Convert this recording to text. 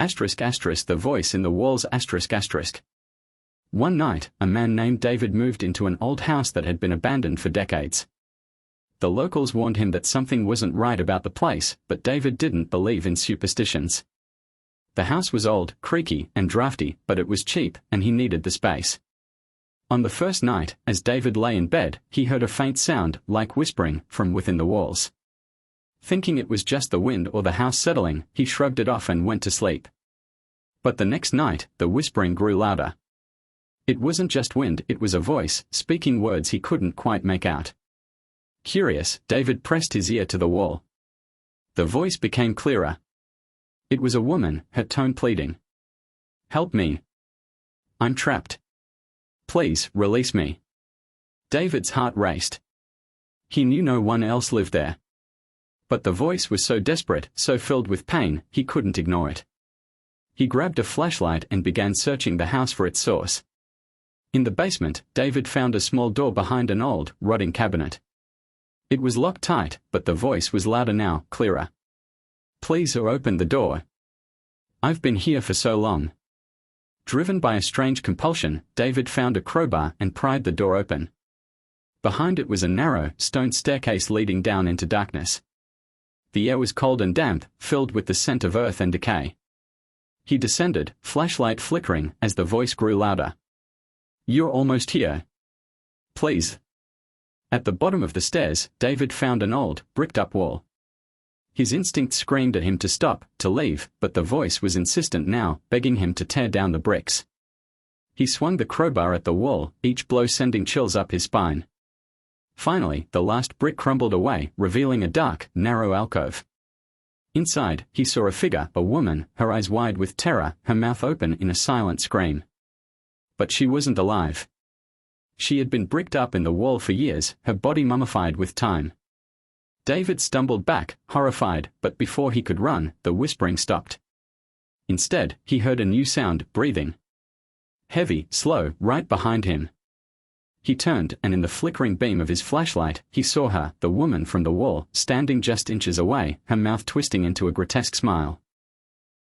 The voice in the walls. One night, a man named David moved into an old house that had been abandoned for decades. The locals warned him that something wasn't right about the place, but David didn't believe in superstitions. The house was old, creaky, and drafty, but it was cheap, and he needed the space. On the first night, as David lay in bed, he heard a faint sound, like whispering, from within the walls. Thinking it was just the wind or the house settling, he shrugged it off and went to sleep. But the next night, the whispering grew louder. It wasn't just wind, it was a voice, speaking words he couldn't quite make out. Curious, David pressed his ear to the wall. The voice became clearer. It was a woman, her tone pleading. "Help me. I'm trapped. Please, release me." David's heart raced. He knew no one else lived there. But the voice was so desperate, so filled with pain, he couldn't ignore it. He grabbed a flashlight and began searching the house for its source. In the basement, David found a small door behind an old, rotting cabinet. It was locked tight, but the voice was louder now, clearer. "Please open the door. I've been here for so long." Driven by a strange compulsion, David found a crowbar and pried the door open. Behind it was a narrow, stone staircase leading down into darkness. The air was cold and damp, filled with the scent of earth and decay. He descended, flashlight flickering, as the voice grew louder. "You're almost here. Please." At the bottom of the stairs, David found an old, bricked-up wall. His instinct screamed at him to stop, to leave, but the voice was insistent now, begging him to tear down the bricks. He swung the crowbar at the wall, each blow sending chills up his spine. Finally, the last brick crumbled away, revealing a dark, narrow alcove. Inside, he saw a figure, a woman, her eyes wide with terror, her mouth open in a silent scream. But she wasn't alive. She had been bricked up in the wall for years, her body mummified with time. David stumbled back, horrified, but before he could run, the whispering stopped. Instead, he heard a new sound, breathing. Heavy, slow, right behind him. He turned, and in the flickering beam of his flashlight, he saw her, the woman from the wall, standing just inches away, her mouth twisting into a grotesque smile.